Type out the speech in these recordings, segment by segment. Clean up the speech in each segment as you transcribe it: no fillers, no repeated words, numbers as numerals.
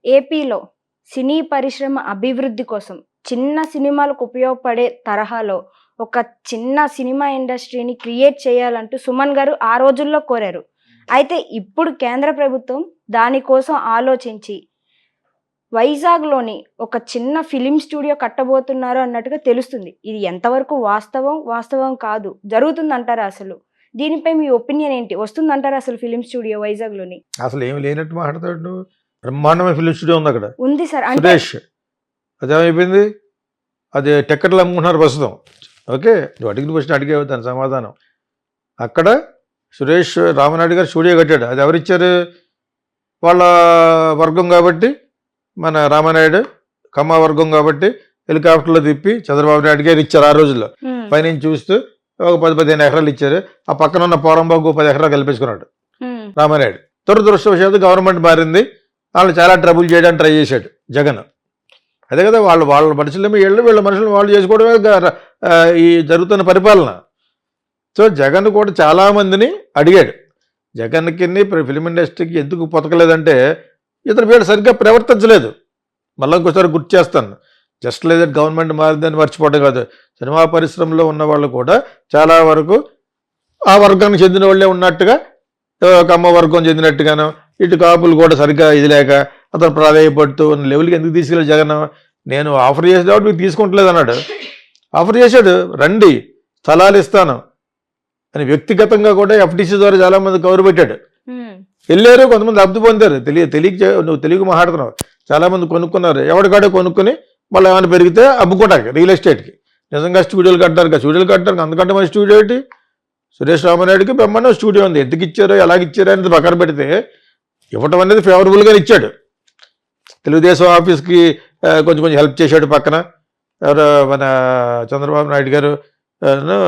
ఏపీలో సినీ పరిశ్రమ అభివృద్ధి కోసం చిన్న సినిమాలకు ఉపయోగపడే తరహాలో ఒక చిన్న సినిమా ఇండస్ట్రీని క్రియేట్ చేయాలంటూ సుమన్ గారు ఆ రోజుల్లో కోరారు. అయితే ఇప్పుడు కేంద్ర ప్రభుత్వం దానికోసం ఆలోచించి వైజాగ్‌లోని ఒక చిన్న ఫిలిం స్టూడియో కట్టబోతున్నారు అన్నట్టుగా తెలుస్తుంది. ఇది ఎంతవరకు వాస్తవం కాదు. జరుగుతుందంటారా అసలు? దీనిపై మీ ఒపీనియన్ ఏంటి? వస్తుందంటారా అసలు ఫిలిం స్టూడియో వైజాగ్‌లోని? అసలు ఏమి లేనట్టు మాట్లాడతాడు నువ్వు. బ్రహ్మాండమైన ఫిలిం స్టూడియో ఉంది అక్కడ. ఉంది సార్. అంటే సురేష్ అదేమైపోయింది, అది టిక్కెట్లు అమ్ముకుంటున్నారు ప్రస్తుతం. ఓకే, నువ్వు అడిగిన క్వశ్చన్ అడిగేవు, దాని సమాధానం. అక్కడ సురేష్ రామనాయుడు గారు స్టూడియో కట్టాడు. అది ఎవరిచ్చారు? వాళ్ళ వర్గం కాబట్టి, మన రామనాయుడు కమ్మ వర్గం కాబట్టి హెలికాప్టర్లో తిప్పి చంద్రబాబు నాయుడు గారు ఇచ్చారు ఆ రోజుల్లో. పైనుంచి చూస్తూ ఒక 10-15 ఎకరాలు ఇచ్చారు. ఆ పక్కన ఉన్న పోరంబాబు 10 ఎకరాలు కల్పించుకున్నాడు రామనాయుడు. దురదృష్టవశాత్తు గవర్నమెంట్ మారింది, వాళ్ళు చాలా ట్రబుల్ చేయడానికి ట్రై చేశాడు జగన్. అదే కదా, వాళ్ళ మనుషులేమో వీళ్ళ మనుషులు వాళ్ళు చేసుకోవడమే ఈ జరుగుతున్న పరిపాలన. సో జగన్ కూడా చాలామందిని అడిగాడు. జగన్కి ఫిలిం ఇండస్ట్రీకి ఎందుకు పొతకలేదంటే ఇతను వీళ్ళు సరిగ్గా ప్రవర్తించలేదు. మళ్ళీ ఇంకోసారి గుర్తు చేస్తాను, జస్ట్ లేదంటే గవర్నమెంట్ మారిందని మర్చిపోవడం కాదు. సినిమా పరిశ్రమలో ఉన్న వాళ్ళు కూడా చాలా వరకు ఆ వర్గానికి చెందిన వాళ్ళే ఉన్నట్టుగా, కమ్మ వర్గం చెందినట్టుగాను, ఇటు కాపులు కూడా సరిగ్గా ఇది లేక అతను ప్రాధాన్యపడుతూ ఉన్న లెవెల్కి ఎందుకు తీసుకెళ్ళి జగన్. నేను ఆఫర్ చేసేవాడు మీకు తీసుకుంటలేదు అన్నాడు. ఆఫర్ చేశాడు, రండి స్థలాలు ఇస్తాను అని వ్యక్తిగతంగా కూడా ఎఫ్టీసీ ద్వారా చాలామంది కవర్ పెట్టాడు. వెళ్ళారు, కొంతమంది లబ్ధి పొందారు. నువ్వు తెలుగు మాట్లాడుతున్నావు. చాలామంది కొనుక్కున్నారు, ఎవరికాడే కొనుక్కొని మళ్ళీ ఏమైనా పెరిగితే అమ్ముకోవడానికి రియల్ ఎస్టేట్కి. నిజంగా స్టూడియోలు కట్టడానికి అందుకంటే మన స్టూడియో ఏంటి? సురేష్ రామనాయుడికి బ్రహ్మాండం స్టూడియో ఉంది. ఎందుకు ఇచ్చారో ఎలాగిచ్చారో అనేది పక్కన పెడితే ఇవ్వటం అనేది ఫేవరబుల్గా ఇచ్చాడు. తెలుగుదేశం ఆఫీస్కి కొంచెం హెల్ప్ చేశాడు పక్కన. ఎవరు మన చంద్రబాబు నాయుడు గారు,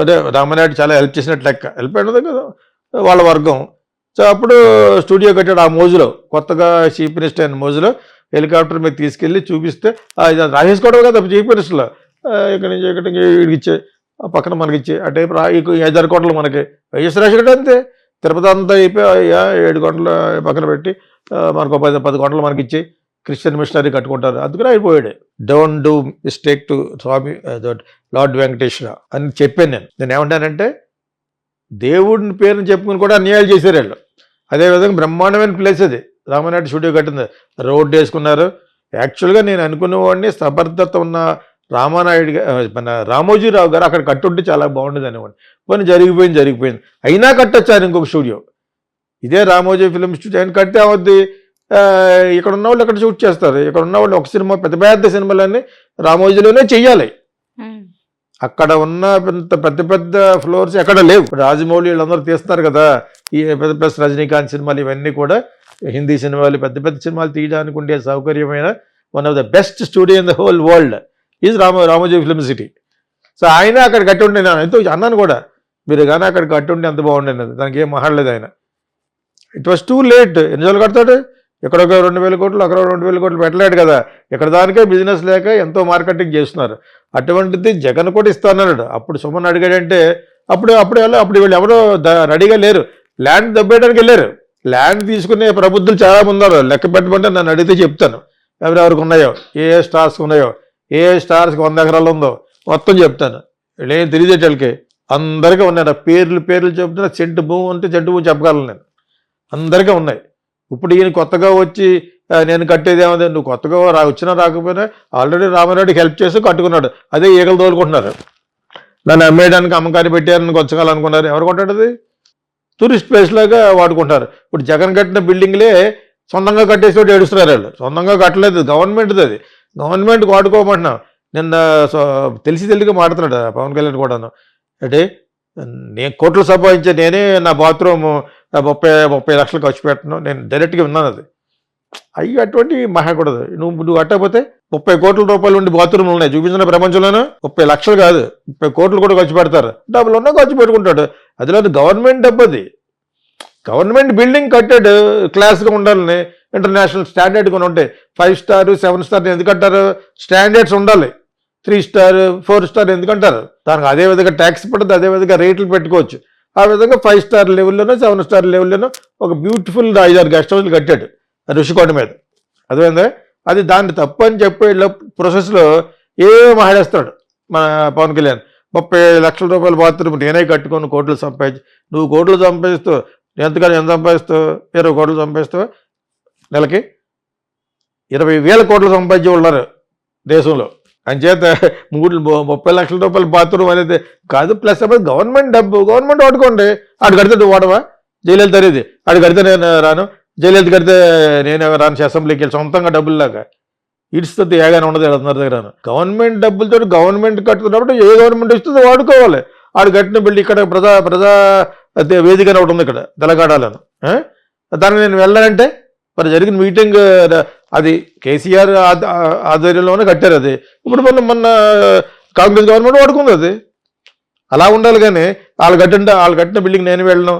అదే రామనాయుడు చాలా హెల్ప్ చేసినట్టు లెక్క. హెల్ప్ అయినది కదా వాళ్ళ వర్గం. సో అప్పుడు స్టూడియో కట్టాడు. ఆ మోజులో, కొత్తగా చీఫ్ మినిస్టర్ అయిన మోజులో హెలికాప్టర్ మీద తీసుకెళ్ళి చూపిస్తే ఇది రాసేసుకోవడం కదా చీఫ్ మినిస్టర్లో. ఇక్కడి నుంచి ఇక్కడికి వీడికి ఇచ్చే, ఆ పక్కన మనకి ఇచ్చే, అంటే 5-6 కోట్లు మనకి. వైఎస్ రాజశేఖర్ అంతే, తిరుపతి అంతా అయిపోయి 7 కోట్లు పక్కన పెట్టి మనకు 10 కోట్లు మనకి ఇచ్చి క్రిస్టియన్ మిషనరీ కట్టుకుంటారు. అందుకని అయిపోయాడు. డోంట్ డూ మిస్టేక్ టు స్వామి లార్డ్ వెంకటేశ్వర అని చెప్పాను నేను ఏమంటానంటే, దేవుడిని పేరుని చెప్పుకుని కూడా అన్యాయాలు చేశారు వీళ్ళు. అదేవిధంగా బ్రహ్మాండమైన ప్లేస్ అది రామనాయుడు స్టూడియో కట్టింది. రోడ్డు వేసుకున్నారు. యాక్చువల్గా నేను అనుకునేవాడిని సమర్థత ఉన్న రామానాయుడు మన రామోజీరావు గారు అక్కడ కట్టుంటే చాలా బాగుండేది అనేవాడిని. పోనీ జరిగిపోయింది. అయినా కట్టొచ్చారు ఇంకొక స్టూడియో. ఇదే రామోజీ ఫిలిం స్టూడియో ఆయన కట్టే అవద్ది. ఇక్కడ ఉన్న వాళ్ళు ఎక్కడ షూట్ చేస్తారు? ఇక్కడ ఉన్న వాళ్ళు ఒక సినిమా, పెద్ద సినిమాలన్నీ రామోజీలోనే చెయ్యాలి. అక్కడ ఉన్న పెద్ద ఫ్లోర్స్ ఎక్కడ లేవు. రాజమౌళి వీళ్ళందరూ తీస్తున్నారు కదా, ఈ ప్లస్ రజనీకాంత్ సినిమాలు, ఇవన్నీ కూడా హిందీ సినిమాలు, పెద్ద సినిమాలు తీయడానికి ఉండే సౌకర్యమైన one of the best studio in the whole world is Ramoji film city. So ఆయన అక్కడ కట్టి ఉండే, నేను ఎంతో అన్నాను కూడా, మీరు కానీ అక్కడ కట్టి ఉంటే ఎంత బాగుండేది. దానికి ఏం మాట్లాడలేదు ఆయన. It was too late. ఎన్నిసార్లు కడతాడు? ఇక్కడ ఒక 2,000 కోట్లు, అక్కడ 2,000 కోట్లు పెట్టలేడు కదా. ఇక్కడ దానికే బిజినెస్ లేక ఎంతో మార్కెటింగ్ చేస్తున్నారు. అటువంటిది జగన్ కూడా ఇస్తానన్నాడు. అప్పుడు సుమన్ అడిగాడంటే అప్పుడు వీళ్ళు ఎవరో రెడీగా లేరు. ల్యాండ్ దబ్బేయడానికి వెళ్ళారు. ల్యాండ్ తీసుకునే ప్రబుద్ధులు చాలా మంది ఉన్నారు. లెక్క పెట్టమంటే నన్ను అడిగితే చెప్తాను ఎవరెవరికి ఉన్నాయో, ఏ స్టార్స్కి ఉన్నాయో, ఏ స్టార్స్కి 100 ఎకరాలు ఉందో మొత్తం చెప్తాను. వీళ్ళేం తెలియజేటోళ్ళకి అందరికీ ఉన్నాయి. పేర్లు చెప్తున్నా. చెంటు భూమి ఉంటే చెంటు భూమి చెప్పగలను నేను. అందరికీ ఉన్నాయి. ఇప్పుడు ఈయన కొత్తగా వచ్చి నేను కట్టేది ఏమది, నువ్వు కొత్తగా వచ్చినా రాకపోయినా ఆల్రెడీ రామారెడ్డికి హెల్ప్ చేసి కట్టుకున్నాడు. అదే ఈగలు తోలుకుంటున్నారు. నన్ను అమ్మేయడానికి అమ్మకాన్ని పెట్టారని కొచ్చగాలనుకున్నారు. ఎవరు కొంటాడు? అది టూరిస్ట్ ప్లేస్ లాగా వాడుకుంటారు. ఇప్పుడు జగన్ కట్టిన బిల్డింగ్లే సొంతంగా కట్టేసి ఏడుస్తున్నారు వాళ్ళు. సొంతంగా కట్టలేదు, గవర్నమెంట్ది. అది గవర్నమెంట్కి వాడుకోమంటున్నా. నిన్న తెలిసిగా మాడుతున్నాడు పవన్ కళ్యాణ్ కూడాను. అంటే నేను కోట్లు సంపాదించే నేనే నా బాత్రూమ్ 30 లక్షలు ఖర్చు పెట్టను, నేను డైరెక్ట్గా విన్నాను. అది అటువంటి మాట్లాడకూడదు. నువ్వు కట్టకపోతే 30 కోట్ల రూపాయలు ఉండి బాత్రూమ్లు ఉన్నాయి చూపించిన ప్రపంచంలోనూ. 30 లక్షలు కాదు, 30 కోట్లు కూడా ఖర్చు పెడతారు. డబ్బులు ఉన్నా ఖర్చు పెట్టుకుంటాడు. అదిలో గవర్నమెంట్ డబ్బు. అది గవర్నమెంట్ బిల్డింగ్ కట్టాడు క్లాస్గా ఉండాలని. ఇంటర్నేషనల్ స్టాండర్డ్ కొన్ని ఉంటాయి. 5 స్టార్ 7 స్టార్ ఎందుకంటారు? స్టాండర్డ్స్ ఉండాలి. 3 స్టార్ 4 స్టార్ ఎందుకంటారు? దానికి అదే విధంగా ట్యాక్స్ పడుతుంది, అదే విధంగా రేట్లు పెట్టుకోవచ్చు. ఆ విధంగా 5 స్టార్ లెవెల్లోనో 7 స్టార్ లెవెల్లోనో ఒక బ్యూటిఫుల్ 5-6 గెస్ట్ హౌస్లు కట్టాడు ఋషికొండ మీద. అర్థమైందా? అది దాన్ని తప్పు అని చెప్పే ప్రాసెస్లో ఏ మాట్లాడేస్తాడు మన పవన్ కళ్యాణ్. 30 లక్షల రూపాయల బాత్రూమ్ నేనే కట్టుకొని కోట్లు సంపాదించి, నువ్వు కోట్లు సంపాదిస్తావు, ఎంత సంపాదిస్తావు? 20 కోట్లు సంపాదిస్తావు నెలకి. 20,000 కోట్లు సంపాదించి ఉన్నారు దేశంలో. అంచేత 30 లక్షల రూపాయల బాత్రూమ్ అనేది కాదు. ప్లస్ గవర్నమెంట్ డబ్బు, గవర్నమెంట్ వాడుకోండి. ఆడు కడితే నువ్వు వాడవా? జయలలిత అనేది ఆడు కడితే నేను రాను, జయలలిత కడితే నేను రాను, అసెంబ్లీకి వెళ్ళి సొంతంగా డబ్బుల్లాగా ఇడుస్తుంది ఏగానే ఉండదు అందరి దగ్గర. గవర్నమెంట్ డబ్బులతో గవర్నమెంట్ కట్టుతున్నప్పుడు ఏ గవర్నమెంట్ ఇస్తుందో వాడుకోవాలి. ఆడు కట్టిన బిల్లు ఇక్కడ ప్రజా వేదిక ఒకటి ఉంది ఇక్కడ తెలంగాణలో. దానికి నేను వెళ్ళానంటే మరి జరిగిన మీటింగ్ అది కేసీఆర్ ఆధ్వర్యంలోనే కట్టారు. అది ఇప్పుడు మొన్న కాంగ్రెస్ గవర్నమెంట్ వాడుకుంది. అది అలా ఉండాలి. కానీ వాళ్ళు కట్టిన బిల్డింగ్ నేను వెళ్ళను,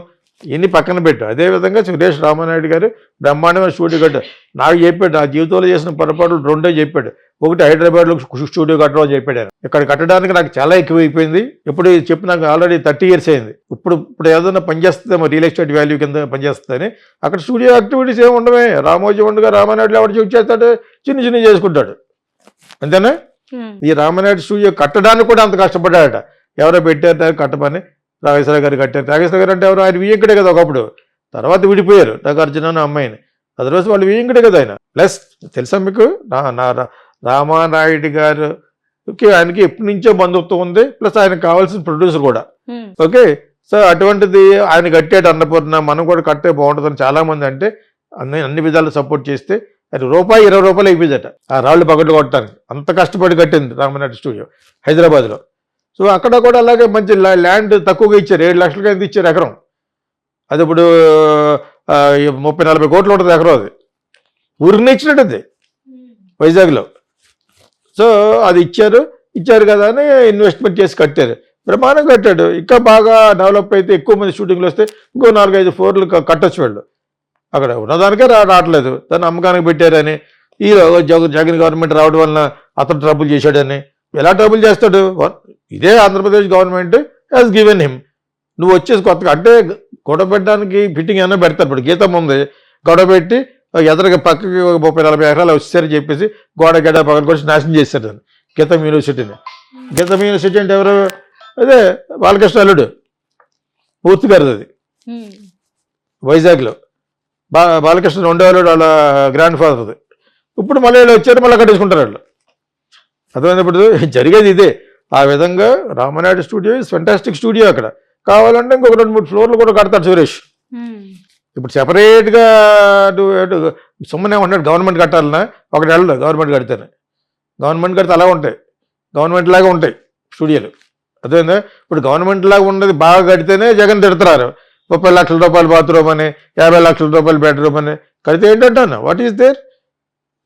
ఇన్ని పక్కన పెట్టు. అదేవిధంగా సురేష్ రామానాయుడు గారు బ్రహ్మాండమైన స్టూడియో కట్టారు. నాకు చెప్పాడు, నా జీవితంలో చేసిన పొరపాట్లు 2 చెప్పాడు. ఒకటి హైదరాబాద్లో స్టూడియో కట్టడం అని చెప్పాడు. ఇక్కడ కట్టడానికి నాకు చాలా ఎక్కువ అయిపోయింది. ఇప్పుడు చెప్పి నాకు ఆల్రెడీ 30 years అయింది. ఇప్పుడు ఏదైనా పనిచేస్తుందేమో రియల్ ఎస్టేట్ వాల్యూ కింద పనిచేస్తుందని. అక్కడ స్టూడియో యాక్టివిటీస్ ఏమి ఉండవే. రామోజీ ఉండగా రామానాయుడు ఎవరు చేస్తాడు, చిన్న చేసుకుంటాడు. అంతేనా? ఈ రామానాయుడు స్టూడియో కట్టడానికి కూడా అంత కష్టపడ్డాడట. ఎవరో పెట్టారు కట్టమని, నాగేశ్వర గారు కట్టారు. నాగేశ్వర గారు అంటే ఎవరు? ఆయన వియ్యంకుడే కదా ఒకప్పుడు. తర్వాత విడిపోయారు నాగార్జున అమ్మాయిని. అదర్వైజ్ వాళ్ళు వియ్యంకుడే కదా ఆయన. ప్లస్ తెలుసా మీకు, రామానాయుడు గారికి ఆయనకి ఎప్పటి నుంచో బంధుత్వం ఉంది. ప్లస్ ఆయనకు కావాల్సిన ప్రొడ్యూసర్ కూడా. ఓకే, సో అటువంటిది ఆయన కట్టాడు అన్నపూర్ణ, మనం కూడా కట్టే బాగుంటుందని చాలా మంది అంటే అన్ని విధాలు సపోర్ట్ చేస్తే అది ₹20 అయిపోయిందట ఆ రాళ్ళు పగట్లు కొట్టడానికి. అంత కష్టపడి కట్టింది రామానాయుడు స్టూడియో హైదరాబాద్లో. సో అక్కడ కూడా అలాగే మంచి ల్యాండ్ తక్కువగా ఇచ్చారు. 7 లక్షలకి ఎంత ఇచ్చారు ఎకరం. అది ఇప్పుడు 30-40 కోట్లు ఉంటుంది ఎకరం. అది ఊరికి ఇచ్చినట్టు అది వైజాగ్లో. సో అది ఇచ్చారు కదా అని ఇన్వెస్ట్మెంట్ చేసి కట్టారు. ప్రమాణం కట్టాడు. ఇంకా బాగా డెవలప్ అయితే ఎక్కువ మంది షూటింగ్లు వస్తే ఇంకో 4-5 ఫ్లోర్లు కట్టొచ్చు వాళ్ళు. అక్కడ ఉన్నదానికే రావట్లేదు, దాన్ని అమ్మకానికి పెట్టారని. ఈ జగన్ గవర్నమెంట్ రావడం వలన అతను ట్రబుల్ చేశాడని. ఎలా ట్రబుల్ చేస్తాడు? ఇదే Andhra Pradesh government has given him. నువ్వు వచ్చేసి కొత్తగా అంటే గొడవ పెట్టడానికి ఫిట్టింగ్ ఏమైనా పెడతారు. ఇప్పుడు గీతం ఉంది, గొడవ పెట్టి ఎదురుగా పక్కకి 30-40 ఎకరాలు వచ్చేసరి చెప్పేసి గెడ పక్కన కొట్టి నాశనం చేశారు దాన్ని, గీతం యూనివర్సిటీని. గీతం యూనివర్సిటీ అంటే ఎవరు? అదే బాలకృష్ణ అల్లుడు పూర్తి గారు. అది వైజాగ్లో బాలకృష్ణ 2వ అల్లుడు వాళ్ళ గ్రాండ్ ఫాదర్ది. ఇప్పుడు మళ్ళీ వచ్చారు, మళ్ళీ కట్టేసుకుంటారు వాళ్ళు. అర్థమైనప్పుడు జరిగేది ఇదే. ఆ విధంగా Ramanaidu studio is fantastic studio. అక్కడ కావాలంటే ఇంకొక 2-3 ఫ్లోర్లు కూడా కడతాడు సురేష్. ఇప్పుడు సెపరేట్గా సుమ్మనే ఉన్నాడు గవర్నమెంట్ కట్టాలన్నా ఒకటి వెళ్ళదు. గవర్నమెంట్ కడితేనే, గవర్నమెంట్ కడితే అలా ఉంటాయి, గవర్నమెంట్ లాగా ఉంటాయి స్టూడియోలు. అర్థమైందా? ఇప్పుడు గవర్నమెంట్ లాగా ఉన్నది బాగా కడితేనే జగన్ తిడుతున్నారు. 30 లక్షల రూపాయల బాత్రూమ్ అని, 50 లక్షల రూపాయల బెడ్రూమ్ అని కడితే ఏంటంటాను? What is there?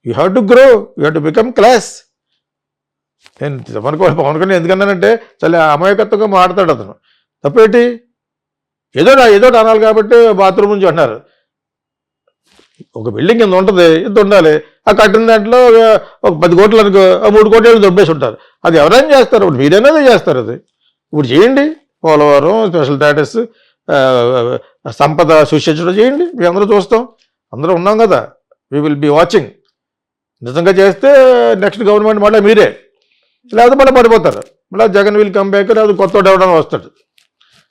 You have to grow, you have to become class. నేను పవన్ కళ్యాణ్ ఎందుకన్నానంటే చాలా అమాయకత్వంగా మాట్లాడతాడు అతను. తప్పేంటి? ఏదో అనాలి కాబట్టి బాత్రూమ్ నుంచి అంటున్నారు. ఒక బిల్డింగ్ కింద ఉంటుంది, ఇంత ఉండాలి. ఆ కట్టిన దాంట్లో ఒక 10 కోట్లు అనుకో, 3 కోట్లు దొబ్బేసి ఉంటారు. అది ఎవరైనా చేస్తారు, ఇప్పుడు మీరైనా చేస్తారు. అది ఇప్పుడు చేయండి. పోలవరం స్పెషల్ స్టేటస్, సంపద సృష్టించడం చేయండి. మేము అందరూ చూస్తాం, అందరూ ఉన్నాం కదా. We will be watching. నిజంగా చేస్తే నెక్స్ట్ గవర్నమెంట్ మళ్ళీ మీరే, లేకపోతే మళ్ళీ పడిపోతారు. మళ్ళీ జగన్ విల్ కమ్ బ్యాక్, లేకపోతే కొత్త ఎవరైనా వస్తాడు.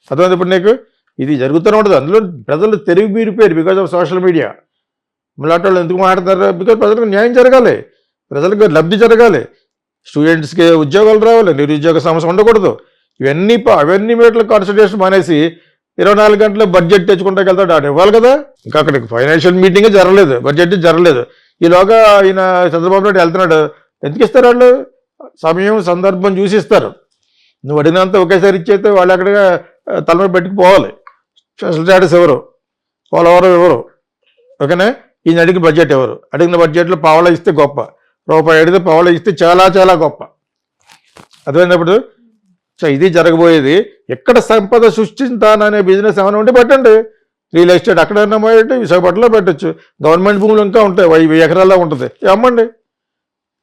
అర్థమైంది ఇప్పుడు నీకు? ఇది జరుగుతూనే ఉంటుంది. అందులో ప్రజలు తెలివి మీరిపోయారు బికాజ్ ఆఫ్ సోషల్ మీడియా. మళ్ళీ వాళ్ళు ఎందుకు మాట్లాడతారు? బికాజ్ ప్రజలకు న్యాయం జరగాలి, ప్రజలకు లబ్ధి జరగాలి, స్టూడెంట్స్కి ఉద్యోగాలు రావాలి, నిరుద్యోగ సమస్య ఉండకూడదు. అవన్నీ మీటలు కాన్సన్ట్రేషన్ మానేసి 24 గంటల బడ్జెట్ తెచ్చుకుంటాకి వెళ్తాడు. ఆడు ఇవ్వాలి కదా. ఇంకా అక్కడికి ఫైనాన్షియల్ మీటింగే జరగలేదు, బడ్జెట్ జరగలేదు. ఈలోగా ఈయన చంద్రబాబు నాయుడు వెళ్తున్నాడు. ఎందుకు ఇస్తారు వాళ్ళు? సమయం సందర్భం చూసి ఇస్తారు. నువ్వు అడిగినంత ఒకేసారి ఇచ్చేస్తే వాళ్ళు అక్కడ తలపై పెట్టుకుపోవాలి. స్పెషల్ స్టేటస్ ఎవరు, పోలవరం ఎవరు, ఓకేనా? ఈయన అడిగిన బడ్జెట్ ఎవరు? అడిగిన బడ్జెట్లో పావలా ఇస్తే గొప్ప, రూపాయి అడిగితే పావలా ఇస్తే చాలా చాలా గొప్ప. అర్థమైనప్పుడు సో ఇది జరగబోయేది. ఎక్కడ సంపద సృష్టిస్తాననే బిజినెస్ ఏమైనా ఉంటే పెట్టండి. రియల్ ఎస్టేట్ అక్కడైనా పోయేటి, విశాఖపట్నంలో పెట్టచ్చు. గవర్నమెంట్ భూములు ఇంకా ఉంటాయి, 1000 ఎకరాల్లో ఉంటుంది. అమ్మండి,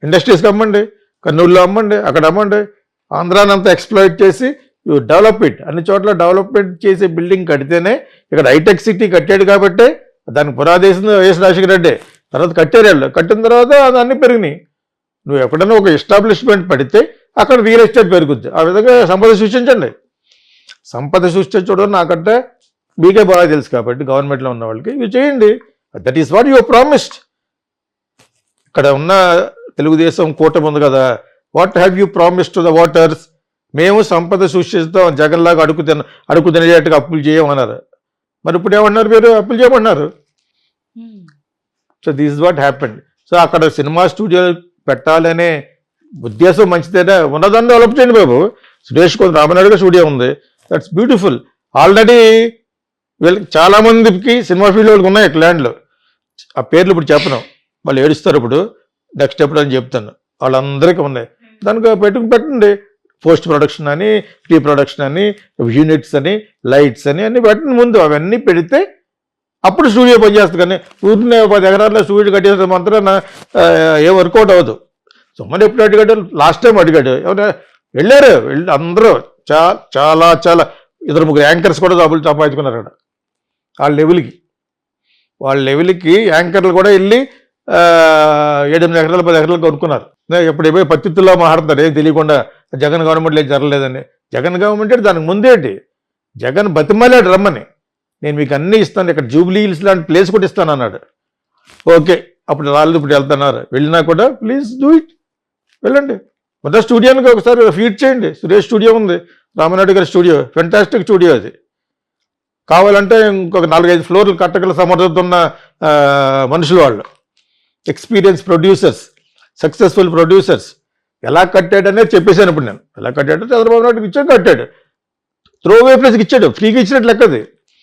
ఇండస్ట్రీస్కి అమ్మండి, కర్నూలులో అమ్మండి, అక్కడ అమ్మండి. ఆంధ్రానంతా ఎక్స్ప్లాయిట్ చేసి డెవలప్ ఇట్. అన్ని చోట్ల డెవలప్మెంట్ చేసే బిల్డింగ్ కడితేనే. ఇక్కడ హైటెక్ సిటీ కట్టాడు కాబట్టి దానికి పునాదేశం వైఎస్ రాజశేఖర రెడ్డి. తర్వాత కట్టారు వాళ్ళు, కట్టిన తర్వాత అన్నీ పెరిగినాయి. నువ్వు ఎక్కడైనా ఒక ఎస్టాబ్లిష్మెంట్ పడితే అక్కడ రియల్ ఎస్టేట్ పెరుగుద్ది. ఆ విధంగా సంపద సృష్టించండి. సంపద సృష్టించడం నాకంటే మీకే బాగా తెలుసు కాబట్టి గవర్నమెంట్లో ఉన్న వాళ్ళకి ఇవి చేయండి. That is what you promised. ఇక్కడ ఉన్న తెలుగుదేశం కూటమి ఉంది కదా, what have you promised to the voters? మేము సంపద సృష్టిస్తాం, జగన్లాగా అడుగు తినేటట్టుగా అప్పులు చేయమన్నారు. మరి ఇప్పుడు ఏమన్నారు, మీరు అప్పులు చేయమన్నారు. So this is what happened. So అక్కడ సినిమా స్టూడియోలు పెట్టాలనే ఉద్దేశం మంచిదేనా, ఉన్నదాన్ని డెవలప్ చేయండి బాబు. సురేష్ కొంత రామనాయుడుగా స్టూడియో ఉంది, దట్స్ బ్యూటిఫుల్. ఆల్రెడీ వీళ్ళకి చాలామందికి సినిమా ఫీల్డ్ వాళ్ళకి ఉన్నాయి ల్యాండ్లు. ఆ పేర్లు ఇప్పుడు చెప్పను, వాళ్ళు ఏడుస్తారు. ఇప్పుడు నెక్స్ట్ ఎప్పుడు అని చెప్తాను. వాళ్ళందరికీ ఉన్నాయి. దానికి పెట్టండి. పోస్ట్ ప్రొడక్షన్ అని, ప్రీ ప్రొడక్షన్ అని, యూనిట్స్ అని, లైట్స్ అని అన్ని పెట్టండి ముందు. అవన్నీ పెడితే అప్పుడు స్టూడియో పనిచేస్తుంది. కానీ ఊరిని 10 ఎకరాల్లో స్టూడియో కట్టేస్తే మాత్రం ఏ వర్కౌట్ అవ్వదు. సో మరి ఎప్పుడు అడిగాడు, లాస్ట్ టైం అడిగాడు, ఎవరైనా వెళ్ళారు, అందరూ చాలా 2-3 యాంకర్స్ కూడా డబ్బులు సంపాదించుకున్నారు అక్కడ. వాళ్ళ లెవెల్కి యాంకర్లు కూడా వెళ్ళి 7-8 ఎకరాలు 10 ఎకరాలు కొనుక్కున్నారు. ఎప్పుడు పోయి పత్తిత్తుల్లో మాట్లాడతారు ఏం తెలియకుండా జగన్ గవర్నమెంట్లో ఏం జరగలేదని. జగన్ గవర్నమెంట్ అంటే దానికి ముందేంటి, జగన్ బతిమాలాడు రమ్మని, నేను మీకు అన్నీ ఇస్తాను, ఇక్కడ జూబ్లీ హిల్స్ లాంటి ప్లేస్ కూడా ఇస్తాను అన్నాడు. ఓకే, అప్పుడు రాలేదు, ఇప్పుడు వెళ్తున్నారు. వెళ్ళినా కూడా ప్లీజ్ డూ ఇట్, వెళ్ళండి. మొదటి స్టూడియోకి ఒకసారి ఫీడ్ చేయండి. సురేష్ స్టూడియో ఉంది, రామనాయుడు గారి స్టూడియో, ఫెంటాస్టిక్ స్టూడియో అది. కావాలంటే ఇంకొక 4-5 ఫ్లోర్లు కట్టగల సమర్థత ఉన్న మనుషులు వాళ్ళు, ఎక్స్పీరియన్స్ ప్రొడ్యూసర్స్, సక్సెస్ఫుల్ ప్రొడ్యూసర్స్. ఎలా కట్టాడనే చెప్పేశాను ఇప్పుడు నేను. ఎలా కట్టాడో చంద్రబాబు నాయుడుకి ఇచ్చాడు, కట్టాడు. త్రో అవే ప్లేస్కి ఇచ్చాడు, ఫ్రీగా ఇచ్చినట్టు లెక్కది.